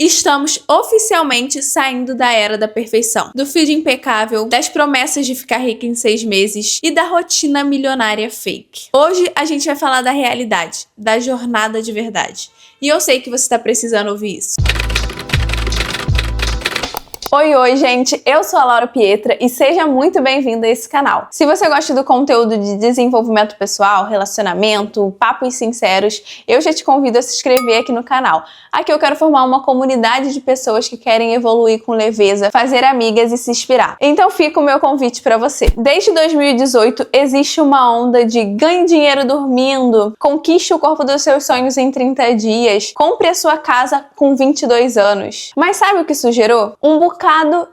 Estamos oficialmente saindo da era da perfeição, do feed impecável, das promessas de ficar rica em 6 meses e da rotina milionária fake. Hoje a gente vai falar da realidade, da jornada de verdade. E eu sei que você está precisando ouvir isso. Oi, gente! Eu sou a Laura Pietra e seja muito bem-vinda a esse canal. Se você gosta do conteúdo de desenvolvimento pessoal, relacionamento, papos sinceros, eu já te convido a se inscrever aqui no canal. Aqui eu quero formar uma comunidade de pessoas que querem evoluir com leveza, fazer amigas e se inspirar. Então fica o meu convite para você. Desde 2018 existe uma onda de ganhe dinheiro dormindo, conquiste o corpo dos seus sonhos em 30 dias, compre a sua casa com 22 anos. Mas sabe o que isso gerou? Um bocado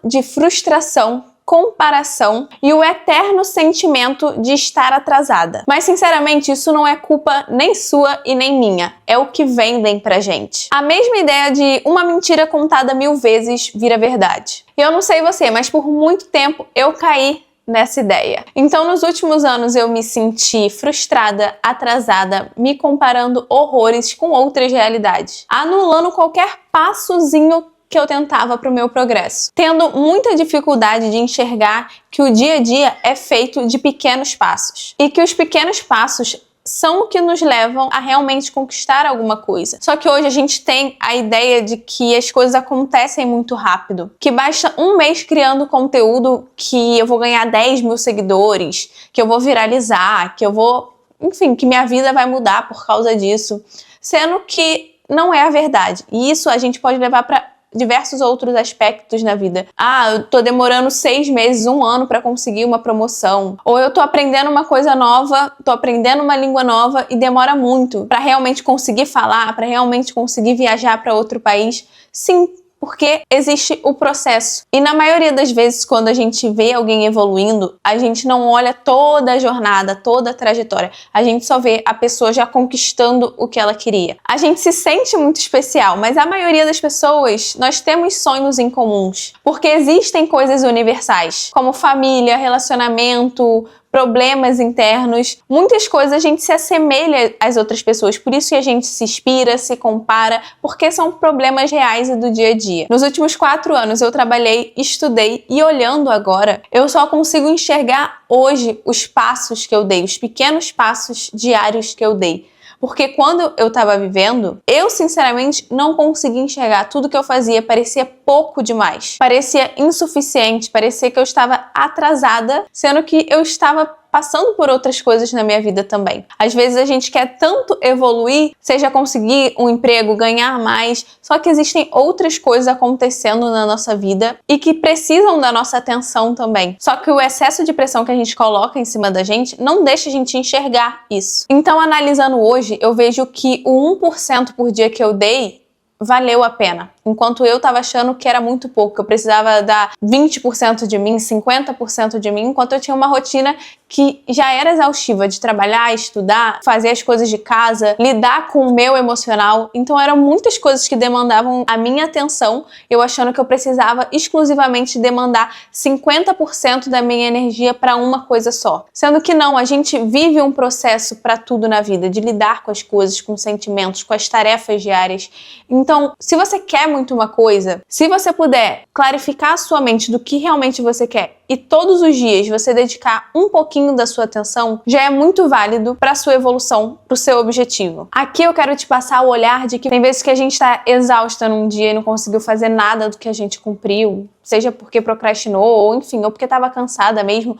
de frustração, comparação e o eterno sentimento de estar atrasada. Mas sinceramente isso não é culpa nem sua e nem minha, é o que vendem pra gente. A mesma ideia de uma mentira contada 1000 vezes vira verdade. E eu não sei você, mas por muito tempo eu caí nessa ideia. Então nos últimos anos eu me senti frustrada, atrasada, me comparando horrores com outras realidades, anulando qualquer passozinho que eu tentava para o meu progresso, tendo muita dificuldade de enxergar que o dia a dia é feito de pequenos passos e que os pequenos passos são o que nos levam a realmente conquistar alguma coisa. Só que hoje a gente tem a ideia de que as coisas acontecem muito rápido, que basta um mês criando conteúdo que eu vou ganhar 10 mil seguidores, que eu vou viralizar, que eu vou, enfim, que minha vida vai mudar por causa disso, sendo que não é a verdade. E isso a gente pode levar para diversos outros aspectos na vida. Eu tô demorando 6 meses, 1 ano para conseguir uma promoção. Ou eu tô aprendendo uma coisa nova, tô aprendendo uma língua nova e demora muito para realmente conseguir falar, para realmente conseguir viajar para outro país. Sim, porque existe o processo. E na maioria das vezes, quando a gente vê alguém evoluindo, a gente não olha toda a jornada, toda a trajetória. A gente só vê a pessoa já conquistando o que ela queria. A gente se sente muito especial, mas a maioria das pessoas, nós temos sonhos em comuns. Porque existem coisas universais, como família, relacionamento, problemas internos, muitas coisas a gente se assemelha às outras pessoas, por isso que a gente se inspira, se compara, porque são problemas reais e do dia a dia. Nos últimos 4 anos eu trabalhei, estudei e olhando agora, eu só consigo enxergar hoje os passos que eu dei, os pequenos passos diários que eu dei. Porque quando eu tava vivendo, eu sinceramente não conseguia enxergar tudo que eu fazia, parecia pouco demais, parecia insuficiente, parecia que eu estava atrasada, sendo que eu estava passando por outras coisas na minha vida também. Às vezes a gente quer tanto evoluir, seja conseguir um emprego, ganhar mais, só que existem outras coisas acontecendo na nossa vida e que precisam da nossa atenção também. Só que o excesso de pressão que a gente coloca em cima da gente não deixa a gente enxergar isso. Então, analisando hoje, eu vejo que o 1% por dia que eu dei valeu a pena. Enquanto eu tava achando que era muito pouco, eu precisava dar 20% de mim, 50% de mim, enquanto eu tinha uma rotina que já era exaustiva de trabalhar, estudar, fazer as coisas de casa, lidar com o meu emocional. Então eram muitas coisas que demandavam a minha atenção, eu achando que eu precisava exclusivamente demandar 50% da minha energia para uma coisa só. Sendo que não, a gente vive um processo para tudo na vida, de lidar com as coisas, com os sentimentos, com as tarefas diárias. Então, se você quer muito uma coisa, se você puder clarificar a sua mente do que realmente você quer e todos os dias você dedicar um pouquinho da sua atenção, já é muito válido para a sua evolução, para o seu objetivo. Aqui eu quero te passar o olhar de que tem vezes que a gente está exausta num dia e não conseguiu fazer nada do que a gente cumpriu, seja porque procrastinou ou enfim, ou porque estava cansada mesmo,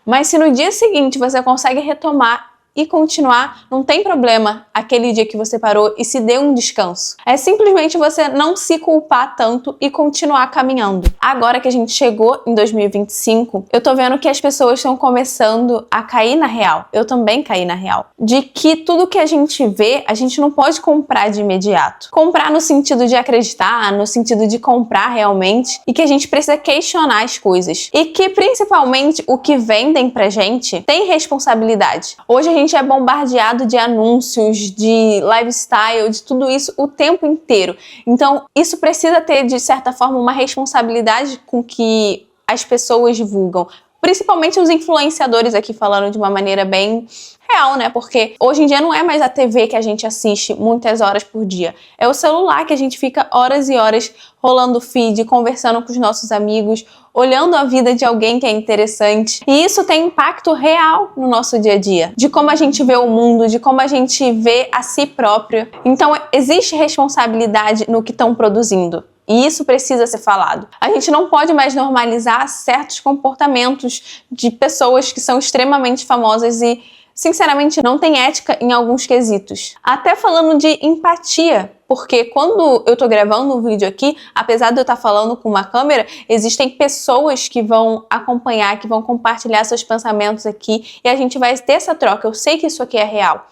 mas se no dia seguinte você consegue retomar e continuar, não tem problema aquele dia que você parou e se deu um descanso. É simplesmente você não se culpar tanto e continuar caminhando. Agora que a gente chegou em 2025, eu tô vendo que as pessoas estão começando a cair na real. Eu também caí na real. De que tudo que a gente vê, a gente não pode comprar de imediato. Comprar no sentido de acreditar, no sentido de comprar realmente, e que a gente precisa questionar as coisas. E que principalmente o que vendem pra gente tem responsabilidade. Hoje a gente é bombardeado de anúncios, de lifestyle, de tudo isso o tempo inteiro. Então, isso precisa ter, de certa forma, uma responsabilidade com que as pessoas divulgam. Principalmente os influenciadores aqui falando de uma maneira bem real, né? Porque hoje em dia não é mais a TV que a gente assiste muitas horas por dia. É o celular que a gente fica horas e horas rolando feed, conversando com os nossos amigos, olhando a vida de alguém que é interessante. E isso tem impacto real no nosso dia a dia, de como a gente vê o mundo, de como a gente vê a si próprio. Então, existe responsabilidade no que estão produzindo. E isso precisa ser falado. A gente não pode mais normalizar certos comportamentos de pessoas que são extremamente famosas e, sinceramente, não tem ética em alguns quesitos. Até falando de empatia, porque quando eu tô gravando um vídeo aqui, apesar de eu estar falando com uma câmera, existem pessoas que vão acompanhar, que vão compartilhar seus pensamentos aqui e a gente vai ter essa troca. Eu sei que isso aqui é real.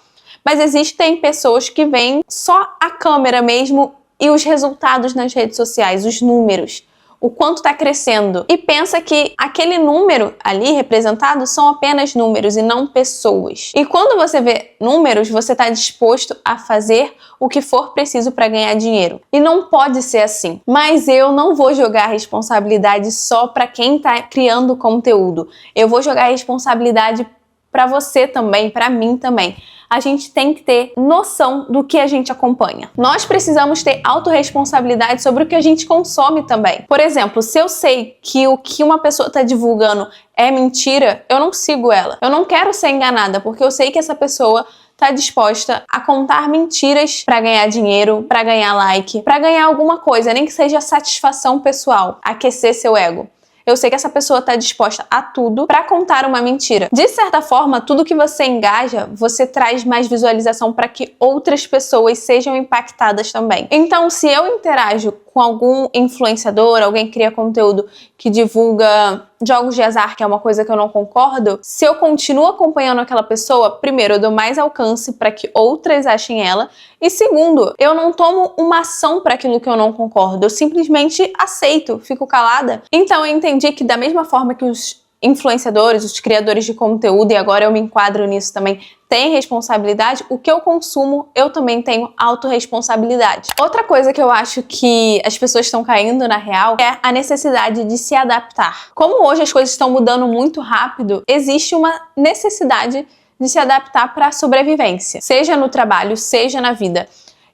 Mas existem pessoas que veem só a câmera mesmo e os resultados nas redes sociais, os números, o quanto está crescendo. E pensa que aquele número ali representado são apenas números e não pessoas. E quando você vê números, você está disposto a fazer o que for preciso para ganhar dinheiro. E não pode ser assim. Mas eu não vou jogar a responsabilidade só para quem está criando conteúdo. Eu vou jogar a responsabilidade para você também, para mim também. A gente tem que ter noção do que a gente acompanha. Nós precisamos ter autorresponsabilidade sobre o que a gente consome também. Por exemplo, se eu sei que o que uma pessoa está divulgando é mentira, eu não sigo ela. Eu não quero ser enganada, porque eu sei que essa pessoa está disposta a contar mentiras para ganhar dinheiro, para ganhar like, para ganhar alguma coisa, nem que seja satisfação pessoal, aquecer seu ego. Eu sei que essa pessoa está disposta a tudo para contar uma mentira. De certa forma, tudo que você engaja, você traz mais visualização para que outras pessoas sejam impactadas também. Então, se eu interajo com algum influenciador, alguém que cria conteúdo que divulga jogos de azar, que é uma coisa que eu não concordo, se eu continuo acompanhando aquela pessoa, primeiro, eu dou mais alcance para que outras achem ela, e segundo, eu não tomo uma ação para aquilo que eu não concordo, eu simplesmente aceito, fico calada. Então eu entendi que da mesma forma que os influenciadores, os criadores de conteúdo, e agora eu me enquadro nisso também, têm responsabilidade, o que eu consumo, eu também tenho autorresponsabilidade. Outra coisa que eu acho que as pessoas estão caindo na real é a necessidade de se adaptar. Como hoje as coisas estão mudando muito rápido, existe uma necessidade de se adaptar para a sobrevivência, seja no trabalho, seja na vida.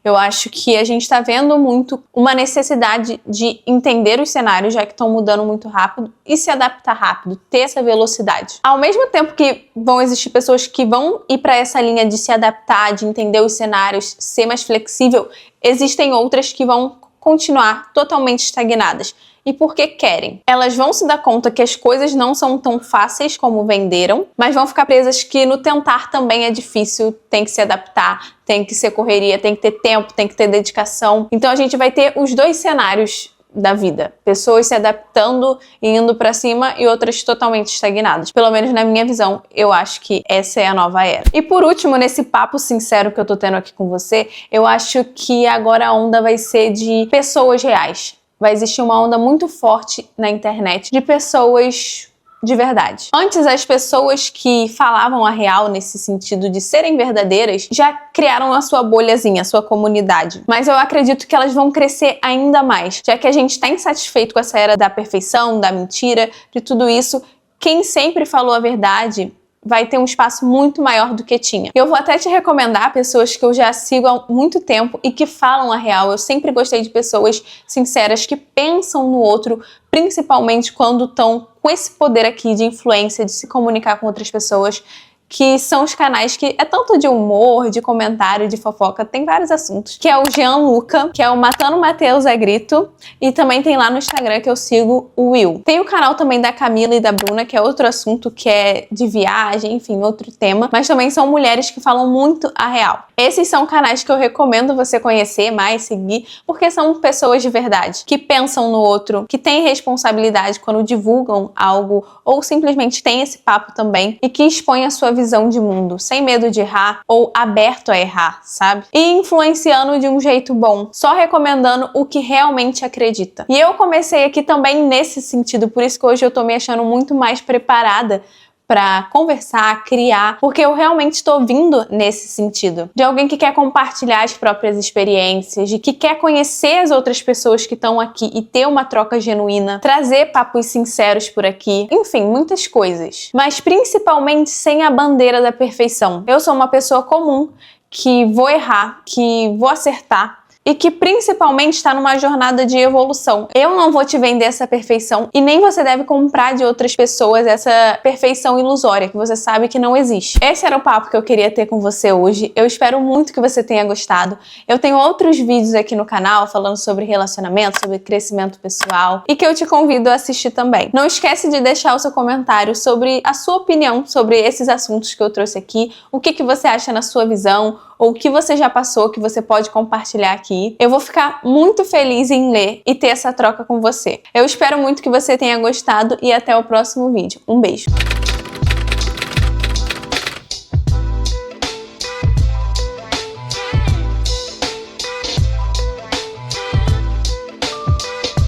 Eu acho que a gente está vendo muito uma necessidade de entender os cenários, já que estão mudando muito rápido, e se adaptar rápido, ter essa velocidade. Ao mesmo tempo que vão existir pessoas que vão ir para essa linha de se adaptar, de entender os cenários, ser mais flexível, existem outras que vão continuar totalmente estagnadas. E porque querem. Elas vão se dar conta que as coisas não são tão fáceis como venderam, mas vão ficar presas que no tentar também é difícil, tem que se adaptar, tem que ser correria, tem que ter tempo, tem que ter dedicação. Então a gente vai ter os dois cenários da vida. Pessoas se adaptando e indo pra cima e outras totalmente estagnadas. Pelo menos na minha visão, eu acho que essa é a nova era. E por último, nesse papo sincero que eu tô tendo aqui com você, eu acho que agora a onda vai ser de pessoas reais. Vai existir uma onda muito forte na internet de pessoas de verdade. Antes, as pessoas que falavam a real nesse sentido de serem verdadeiras já criaram a sua bolhazinha, a sua comunidade. Mas eu acredito que elas vão crescer ainda mais, já que a gente está insatisfeito com essa era da perfeição, da mentira, de tudo isso. Quem sempre falou a verdade vai ter um espaço muito maior do que tinha. Eu vou até te recomendar pessoas que eu já sigo há muito tempo e que falam a real. Eu sempre gostei de pessoas sinceras que pensam no outro, principalmente quando estão com esse poder aqui de influência, de se comunicar com outras pessoas, que são os canais que é tanto de humor, de comentário, de fofoca, tem vários assuntos, que é o Jean Luca, que é o Matando Matheus a Grito, e também tem lá no Instagram que eu sigo o Will. Tem o canal também da Camila e da Bruna, que é outro assunto que é de viagem, enfim, outro tema, mas também são mulheres que falam muito a real. Esses são canais que eu recomendo você conhecer mais, seguir, porque são pessoas de verdade, que pensam no outro, que têm responsabilidade quando divulgam algo, ou simplesmente têm esse papo também, e que expõem a sua visão de mundo, sem medo de errar ou aberto a errar, sabe? E influenciando de um jeito bom, só recomendando o que realmente acredita. E eu comecei aqui também nesse sentido, por isso que hoje eu tô me achando muito mais preparada para conversar, criar, porque eu realmente estou vindo nesse sentido. De alguém que quer compartilhar as próprias experiências, de que quer conhecer as outras pessoas que estão aqui e ter uma troca genuína, trazer papos sinceros por aqui, enfim, muitas coisas. Mas principalmente sem a bandeira da perfeição. Eu sou uma pessoa comum que vou errar, que vou acertar, e que principalmente está numa jornada de evolução. Eu não vou te vender essa perfeição e nem você deve comprar de outras pessoas essa perfeição ilusória que você sabe que não existe. Esse era o papo que eu queria ter com você hoje. Eu espero muito que você tenha gostado. Eu tenho outros vídeos aqui no canal falando sobre relacionamento, sobre crescimento pessoal e que eu te convido a assistir também. Não esquece de deixar o seu comentário sobre a sua opinião sobre esses assuntos que eu trouxe aqui, o que você acha na sua visão, ou o que você já passou, que você pode compartilhar aqui. Eu vou ficar muito feliz em ler e ter essa troca com você. Eu espero muito que você tenha gostado e até o próximo vídeo. Um beijo!